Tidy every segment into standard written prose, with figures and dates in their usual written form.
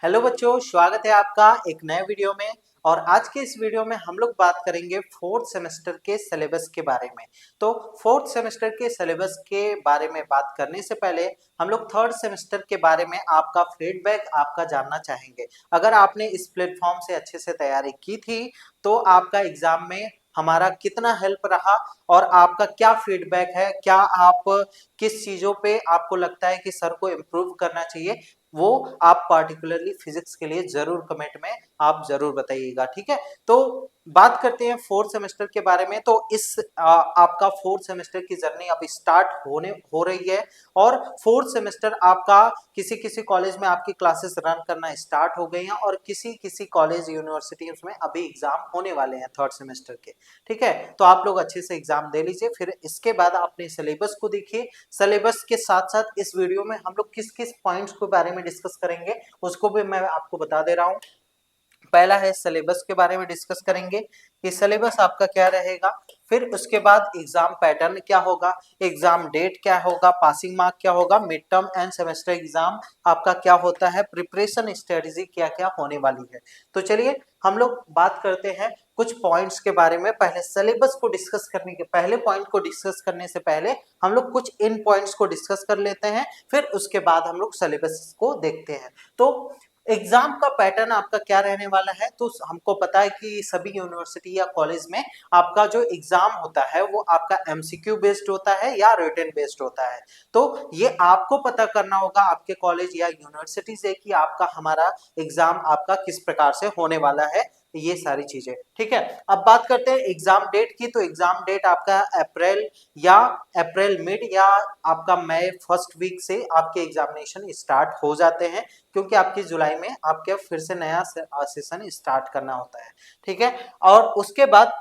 Hello बच्चों, स्वागत है आपका एक नए वीडियो में। और आज के इस वीडियो में हम लोग बात करेंगे फोर्थ सेमेस्टर के सिलेबस के बारे में। तो फोर्थ सेमेस्टर के सिलेबस के बारे में बात करने से पहले हम लोग थर्ड सेमेस्टर के बारे में आपका फीडबैक आपका जानना चाहेंगे। अगर आपने इस प्लेटफॉर्म से अच्छे से तैयारी की थी तो आपका एग्जाम में हमारा कितना हेल्प रहा और आपका क्या फीडबैक है, क्या आप किस चीजों पे आपको लगता है कि सर को इम्प्रूव करना चाहिए, वो आप पार्टिकुलरली फिजिक्स के लिए जरूर कमेंट में आप जरूर बताइएगा। ठीक है, तो बात करते हैं फोर्थ सेमेस्टर के बारे में। तो इस आपका फोर्थ सेमेस्टर की जर्नी अब स्टार्ट हो रही है और फोर्थ सेमेस्टर आपका किसी किसी कॉलेज में आपकी क्लासेस रन करना स्टार्ट हो गई हैं और किसी किसी कॉलेज यूनिवर्सिटी में अभी एग्जाम होने वाले हैं थर्ड सेमेस्टर के। ठीक है, तो आप लोग अच्छे से एग्जाम दे लीजिए, फिर इसके बाद अपने सिलेबस को देखिए। सिलेबस के साथ साथ इस वीडियो में हम लोग किस किस पॉइंट्स के बारे में डिस्कस करेंगे उसको भी मैं आपको बता दे रहा हूं। पहला है सिलेबस के बारे में डिस्कस करेंगे कि सिलेबस आपका क्या रहेगा, फिर उसके बाद एग्जाम पैटर्न क्या होगा, एग्जाम डेट क्या होगा, पासिंग मार्क क्या होगा, mid term end semester exam आपका क्या होता है, प्रिपरेशन स्ट्रेटजी क्या क्या होने वाली है। तो चलिए हम लोग बात करते हैं कुछ पॉइंट्स के बारे में। पहले सिलेबस को डिस्कस करने के पहले पॉइंट को डिस्कस करने से पहले हम लोग कुछ इन पॉइंट्स को डिस्कस कर लेते हैं, फिर उसके बाद हम लोग सिलेबस को देखते हैं। तो एग्जाम का पैटर्न आपका क्या रहने वाला है, तो हमको पता है कि सभी यूनिवर्सिटी या कॉलेज में आपका जो एग्जाम होता है वो आपका एमसीक्यू बेस्ड होता है या रिटन बेस्ड होता है। तो ये आपको पता करना होगा आपके कॉलेज या यूनिवर्सिटी से कि आपका हमारा एग्जाम आपका किस प्रकार से होने वाला है, ये सारी चीजें। ठीक है, अब बात करते हैं एग्जाम डेट की। तो एग्जाम डेट आपका अप्रैल या अप्रैल मिड या आपका मई फर्स्ट वीक से आपके एग्जामिनेशन स्टार्ट हो जाते हैं, क्योंकि आपकी जुलाई में आपके फिर से नया सेशन स्टार्ट करना होता है। ठीक है, और उसके बाद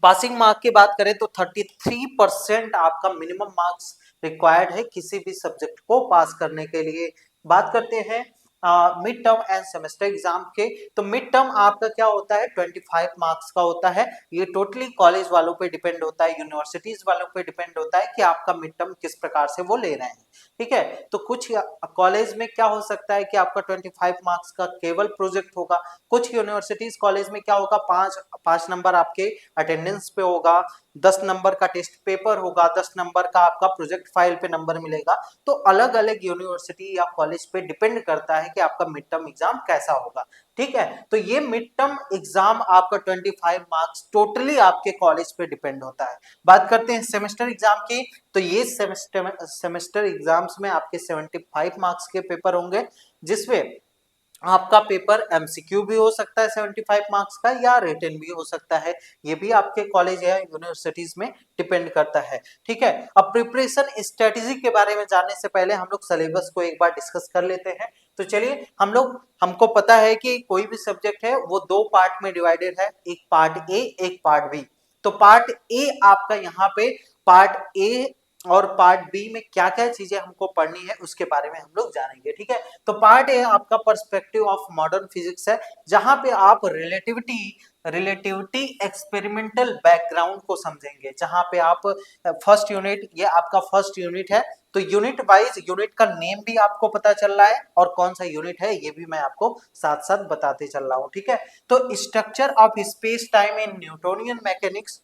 पासिंग मार्क की बात करें तो 33% आपका मिनिमम मार्क्स रिक्वायर्ड है किसी भी सब्जेक्ट को पास करने के लिए। बात करते हैं mid term end semester exam के। तो मिड टर्म आपका क्या होता है, 25 मार्क्स का होता है। ये टोटली कॉलेज वालों पे डिपेंड होता है, यूनिवर्सिटीज वालों पे डिपेंड होता है कि आपका मिड टर्म किस प्रकार से वो ले रहे हैं। ठीक है, तो कुछ कॉलेज में क्या हो सकता है कि आपका 25 मार्क्स का केवल प्रोजेक्ट होगा, कुछ यूनिवर्सिटीज कॉलेज में क्या होगा, पांच नंबर आपके अटेंडेंस पे होगा, 10 नंबर का टेस्ट पेपर होगा, 10 नंबर का आपका प्रोजेक्ट फाइल पे नंबर मिलेगा। तो अलग अलग यूनिवर्सिटी या कॉलेज पे डिपेंड करता है कि आपका मिड टर्म एग्जाम कैसा होगा। ठीक है, तो ये मिड टर्म एग्जाम आपका 25 मार्क्स टोटली आपके कॉलेज पे डिपेंड होता है। बात करते हैं सेमेस्टर एग्जाम की। तो ये सेमेस्टर एग्जाम्स में आपके 75 मार्क्स के पेपर होंगे, जिसमें आपका पेपर एमसीक्यू भी हो सकता है 75 मार्क्स का या रिटन भी हो सकता है। ये भी आपके कॉलेज या यूनिवर्सिटीज में डिपेंड करता है। ठीक है, अब प्रिपरेशन स्ट्रेटेजी के बारे में जानने से पहले हम लोग सिलेबस को एक बार डिस्कस कर लेते हैं। तो चलिए हमको पता है कि कोई भी सब्जेक्ट है वो दो पार्ट में डिवाइडेड है, एक पार्ट ए एक पार्ट बी। तो पार्ट ए आपका यहाँ पे पार्ट ए और पार्ट बी में क्या क्या चीजें हमको पढ़नी है उसके बारे में हम लोग जानेंगे। ठीक है, तो पार्ट ए आपका पर्सपेक्टिव ऑफ मॉडर्न फिजिक्स है, जहां पे आप रिलेटिविटी एक्सपेरिमेंटल बैकग्राउंड को समझेंगे। जहां पे आप फर्स्ट यूनिट, ये आपका फर्स्ट यूनिट है, तो यूनिट वाइज यूनिट का नेम भी आपको पता चल रहा है और कौन सा यूनिट है ये भी मैं आपको साथ साथ बताते चल रहा हूं। ठीक है, तो structure of space time in Newtonian mechanics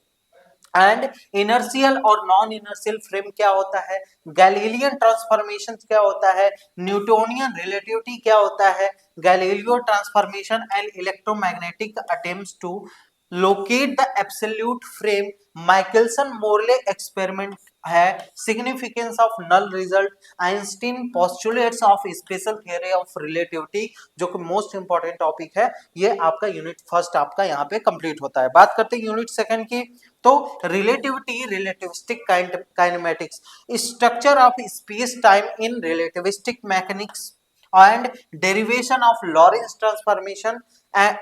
and inertial और नॉन इनर्शियल फ्रेम क्या होता है, गैलीलियन ट्रांसफॉर्मेशन क्या होता है, न्यूटोनियन रिलेटिविटी क्या होता है, Galileo transformation and electromagnetic attempts to locate the absolute frame, Michelson Morley experiment है, significance of null result, Einstein postulates of special theory of relativity, जो कि मोस्ट इंपॉर्टेंट टॉपिक है। ये आपका यूनिट फर्स्ट आपका यहाँ पे कंप्लीट होता है। बात करते हैं यूनिट सेकंड की। तो relativity, relativistic kinematics, structure of space time in relativistic mechanics and derivation of Lorentz transformation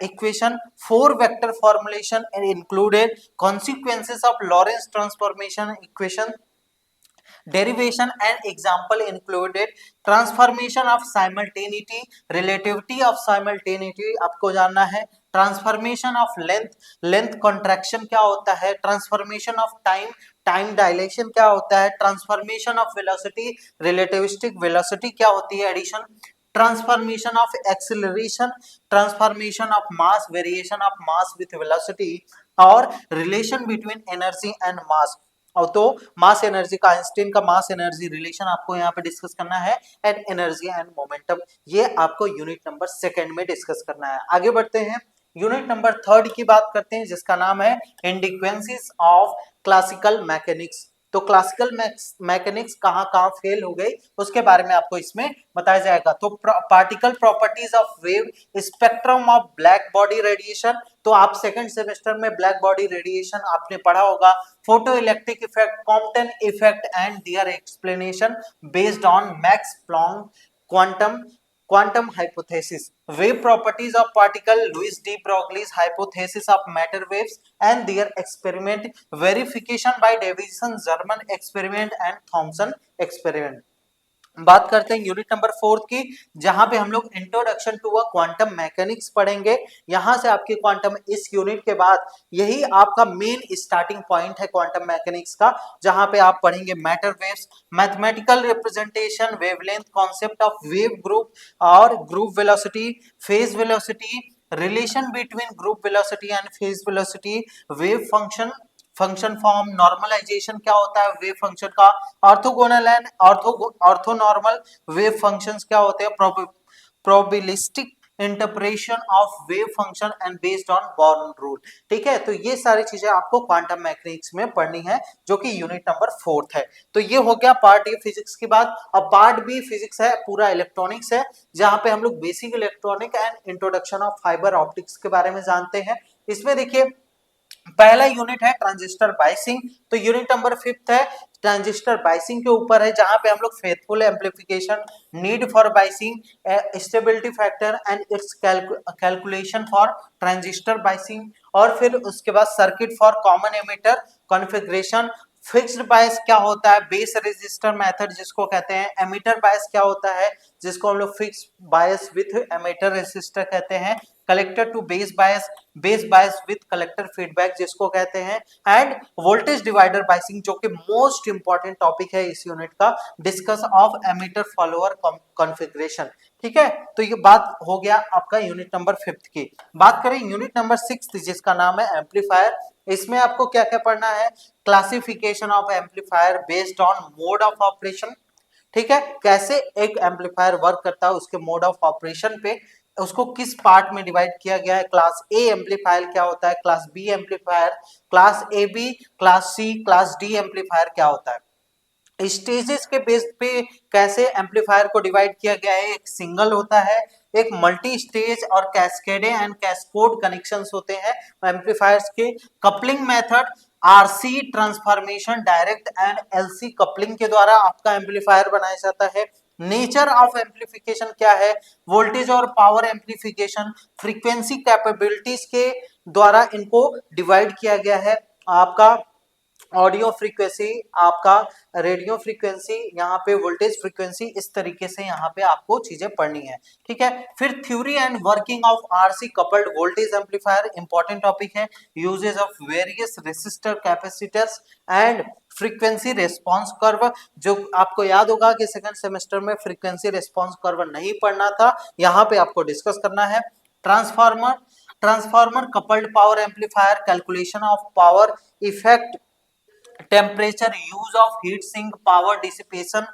equation, four vector formulation and included consequences of Lorentz transformation equation, derivation and example included transformation of simultaneity, relativity of simultaneity आपको जानना है, transformation of length contraction क्या होता है, transformation of time dilation क्या होता है, transformation of velocity, relativistic velocity क्या होती है, addition, transformation of acceleration, transformation of mass, variation of mass with velocity, और relation between energy and mass। और तो मास एनर्जी का, आइंस्टीन का मास एनर्जी रिलेशन आपको यहाँ पे डिस्कस करना है, एंड एनर्जी एंड मोमेंटम ये आपको यूनिट नंबर सेकंड में डिस्कस करना है। आगे बढ़ते हैं, यूनिट नंबर थर्ड की बात करते हैं जिसका नाम है इनडिक्वेंसीज ऑफ क्लासिकल मैकेनिक्स। तो क्लासिकल मैकेनिक्स कहाँ कहाँ फेल हो गई उसके बारे में आपको इसमें बताया जाएगा। तो particle properties of wave, spectrum of black body radiation, तो आप सेकंड सेमेस्टर में ब्लैक बॉडी रेडिएशन आपने पढ़ा होगा, photo electric effect, Compton effect and their explanation based on Max Planck quantum quantum hypothesis, wave properties of particle, Louis de Broglie's hypothesis of matter waves and their experiment, verification by Davidson, German experiment and Thomson experiment। बात करते हैं unit number fourth की, जहां पे हम लोग introduction to a quantum mechanics पढ़ेंगे। यहां से आपकी क्वांटम, इस यूनिट के बाद यही आपका मेन स्टार्टिंग पॉइंट है क्वांटम मैकेनिक्स का, जहां पे आप पढ़ेंगे matter waves, mathematical representation, wavelength, concept of wave group और group velocity, phase velocity, relation between group velocity and phase velocity, wave function, function form, normalization क्या होता है वेव फंक्शन का, orthogonal and orthonormal wave functions क्या होते हैं, probabilistic interpretation of wave function and based on Born rule. ठीक है, तो ये सारी चीजें आपको क्वांटम मैकेनिक्स में पढ़नी है जो कि यूनिट नंबर फोर्थ है। तो ये हो गया पार्ट ए फिजिक्स की बात। अब पार्ट बी फिजिक्स है, पूरा इलेक्ट्रॉनिक्स है, जहां पे हम लोग basic electronic and introduction of fibre optics के बारे में जानते हैं। इसमें देखिए पहला यूनिट है ट्रांजिस्टर बाइसिंग, तो यूनिट नंबर फिफ्थ है ट्रांजिस्टर बाइसिंग के ऊपर है, जहां पे हम लोग faithful amplification, need for biasing, stability factor and its calculation for transistor biasing, और फिर उसके बाद circuit for common emitter configuration, fixed bias क्या होता है, बेस रेजिस्टर मेथड जिसको कहते हैं, एमिटर बायस क्या होता है जिसको हम लोग fixed bias with emitter resistor कहते हैं, collector to base bias with collector feedback जिसको कहते हैं, एंड वोल्टेज डिवाइडर बायसिंग जो कि मोस्ट इंपॉर्टेंट टॉपिक है इस यूनिट का, discuss of emitter follower configuration. ठीक है, तो ये बात हो गया आपका यूनिट नंबर फिफ्थ की। बात करें यूनिट नंबर सिक्स्थ जिसका नाम है एम्पलीफायर। इसमें आपको क्या क्या पढ़ना है, classification of amplifier based on mode of operation. ठीक है, कैसे एक एम्पलीफायर वर्क करता है उसके मोड ऑफ ऑपरेशन पे, उसको किस पार्ट में डिवाइड किया गया है, क्लास ए एम्पलीफायर क्या होता है, class B amplifier, class A B, class C, class D amplifier क्या होता है, स्टेजेस के बेस पे कैसे एम्पलीफायर को डिवाइड किया गया है, एक सिंगल होता है, एक मल्टी स्टेज और कैस्केडे एंड कैस्कोड कनेक्शंस होते हैं एम्पलीफायर्स के, coupling method, RC transformation, direct and LC coupling के द्वारा आपका एम्पलीफायर बनाया जाता है, नेचर ऑफ एम्पलीफिकेशन क्या है, वोल्टेज और पावर एम्पलीफिकेशन, फ्रीक्वेंसी कैपेबिलिटीज के द्वारा इनको डिवाइड किया गया है, आपका ऑडियो फ्रीक्वेंसी, आपका रेडियो फ्रीक्वेंसी, यहाँ पे वोल्टेज फ्रीक्वेंसी, इस तरीके से यहाँ पे आपको चीजें पढ़नी है। ठीक है, फिर theory and working of RC coupled voltage amplifier, important topic है, uses of various resistor capacitors and frequency response curve, जो आपको याद होगा कि सेकंड सेमेस्टर में फ्रीक्वेंसी रेस्पॉन्स कर्व नहीं पढ़ना था, यहाँ पे आपको डिस्कस करना है। Transformer coupled power amplifier, calculation of power effect, temperature, use of heat sink, power dissipation,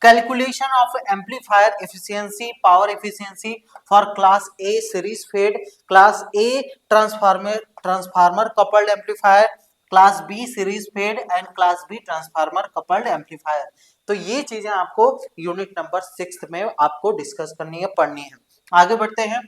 calculation of amplifier efficiency, power efficiency for class A series fed, class A transformer coupled amplifier, class B series fed and class B transformer coupled amplifier। तो ये चीजें आपको unit number six में आपको discuss करनी है, पढ़नी है। आगे बढ़ते हैं,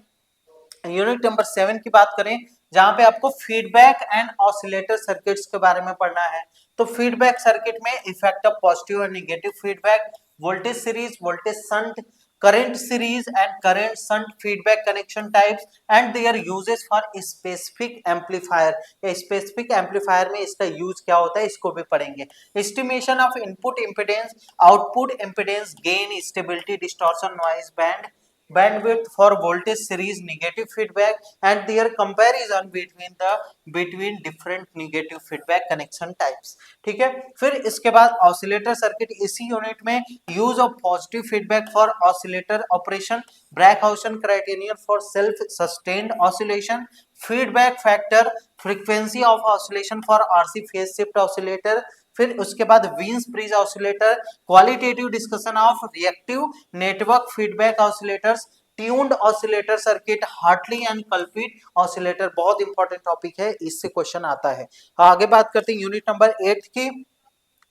यूनिट नंबर 7 की बात करें, जहां पे आपको फीडबैक एंड ऑसिलेटर सर्किट्स के बारे में पढ़ना है। तो फीडबैक सर्किट में इफेक्ट ऑफ पॉजिटिव और negative feedback, voltage series, voltage shunt, current series and current shunt feedback connection types and there uses for specific amplifier, या स्पेसिफिक एम्पलीफायर में इसका यूज क्या होता है इसको भी पढ़ेंगे। Estimation of input impedance, output impedance, gain, stability, distortion, noise band, bandwidth for voltage series negative feedback and their comparison between different negative feedback connection types। ठीक है, फिर इसके बाद ऑसिलेटर सर्किट, इसी यूनिट में use of positive feedback for oscillator operation, Barkhausen criterion for self sustained oscillation, feedback factor, frequency of oscillation for RC phase shift oscillator, फिर उसके बाद Wien's bridge oscillator, qualitative discussion of reactive network feedback oscillators, tuned oscillator circuit, Hartley and Colpitts oscillator. बहुत important topic है, इससे question आता है। आगे बात करते हैं यूनिट नंबर 8 की,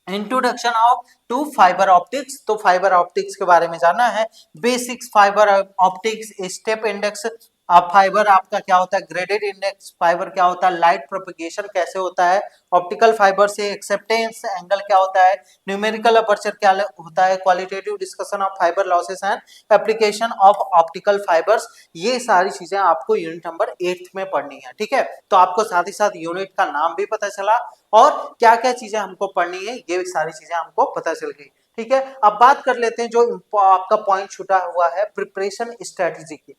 introduction of to fibre optics. तो फाइबर ऑप्टिक्स के बारे में जानना है, basics fibre optics, step index fibre आपका क्या होता है, ग्रेडेड इंडेक्स फाइबर क्या होता है, लाइट प्रोपगेशन कैसे होता है, ऑप्टिकल फाइबर से एक्सेप्टेंस एंगल क्या होता है, न्यूमेरिकल अपर्चर क्या होता है, qualitative discussion of fibre losses and application of optical fibres. ये सारी चीजें आपको यूनिट नंबर 8 में पढ़नी है। ठीक है, तो आपको साथ ही साथ यूनिट का नाम भी पता चला और क्या क्या चीजें हमको पढ़नी है, ये सारी चीजें हमको पता चल गई। ठीक है, अब बात कर लेते हैं जो आपका पॉइंट छूटा हुआ है प्रिपरेशन स्ट्रेटजी की।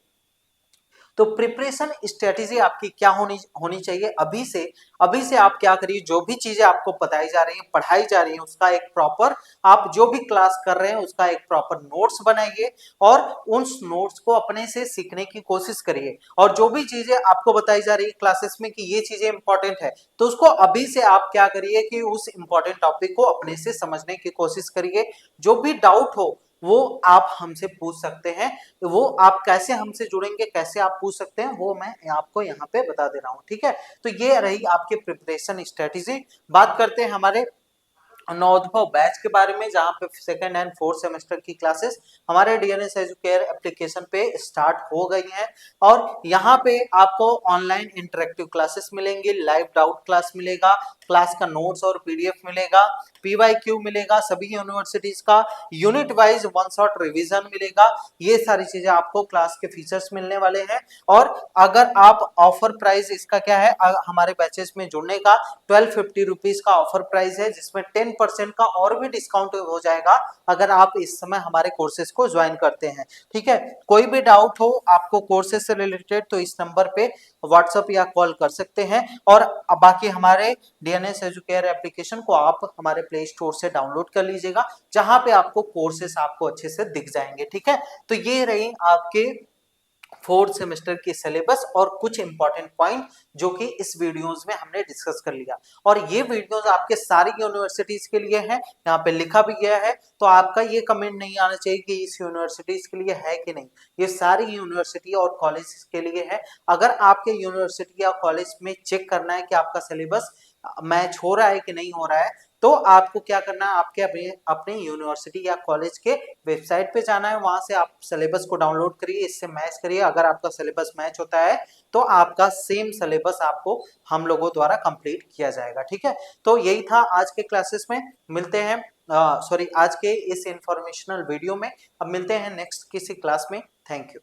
तो प्रिपरेशन स्ट्रेटेजी आपकी क्या होनी चाहिए अभी से आप क्या करिए, जो भी चीजें आपको बताई जा रही है, पढ़ाई जा रही है, उसका एक प्रॉपर, आप जो भी क्लास कर रहे हैं उसका एक प्रॉपर नोट्स बनाइए और उन नोट्स को अपने से सीखने की कोशिश करिए। और जो भी चीजें आपको बताई जा रही है क्लासेस में कि ये चीजें इंपॉर्टेंट है, तो उसको अभी से आप क्या करिए कि उस इंपॉर्टेंट टॉपिक को अपने से समझने की कोशिश करिए। जो भी डाउट हो वो आप हमसे पूछ सकते हैं, वो आप कैसे हमसे जुड़ेंगे, कैसे आप पूछ सकते हैं, वो मैं आपको यहाँ पे बता दे रहा हूँ। ठीक है, तो ये रही आपकी प्रिपरेशन स्ट्रेटेजी। बात करते हैं हमारे नवोदय बैच के बारे में, जहां पे सेकंड एंड फोर्थ सेमेस्टर की क्लासेस हमारे डीएनएस एजुकेयर एप्लीकेशन पे स्टार्ट हो गई हैं और यहाँ पे आपको ऑनलाइन इंटरेक्टिव क्लासेस मिलेंगी, लाइव डाउट क्लास मिलेगा, क्लास का नोट्स और पीडीएफ मिलेगा, पीवाईक्यू मिलेगा, सभी यूनिवर्सिटीज का unit wise one shot revision मिलेगा। ये सारी चीजें आपको क्लास के फीचर्स मिलने वाले हैं। और अगर आप ऑफर प्राइस इसका क्या है, हमारे बैचेस में जुड़ने का 1250 रुपीज का ऑफर प्राइस है, जिसमें 10% का और भी डिस्काउंट हो जाएगा अगर आप इस समय हमारे कोर्सेज को ज्वाइन करते हैं। ठीक है, कोई भी डाउट हो आपको कोर्सेज से रिलेटेड तो इस नंबर पे व्हाट्सएप या कॉल कर सकते हैं। और बाकी हमारे डीएनएस एजुकेयर एप्लीकेशन को आप हमारे प्ले स्टोर से डाउनलोड कर लीजिएगा, जहां पे आपको कोर्सेस आपको अच्छे से दिख जाएंगे। ठीक है, तो ये रही आपके फोर्थ सेमेस्टर की सिलेबस और कुछ इंपॉर्टेंट पॉइंट जो कि इस वीडियोस में हमने डिस्कस कर लिया। और ये वीडियोस आपके सारी यूनिवर्सिटीज के लिए है, यहाँ पे लिखा भी गया है, तो आपका ये कमेंट नहीं आना चाहिए कि इस यूनिवर्सिटीज के लिए है कि नहीं, ये सारी यूनिवर्सिटी और कॉलेज के लिए है। अगर आपके यूनिवर्सिटी या कॉलेज में चेक करना है कि आपका सिलेबस मैच हो रहा है कि नहीं हो रहा है, तो आपको क्या करना है, आपके अपने यूनिवर्सिटी या कॉलेज के वेबसाइट पे जाना है, वहां से आप सिलेबस को डाउनलोड करिए, इससे मैच करिए। अगर आपका सिलेबस मैच होता है तो आपका सेम सिलेबस आपको हम लोगों द्वारा कंप्लीट किया जाएगा। ठीक है, तो यही था आज के क्लासेस में, मिलते हैं आज के इस इंफॉर्मेशनल वीडियो में। अब मिलते हैं नेक्स्ट किसी क्लास में। Thank you.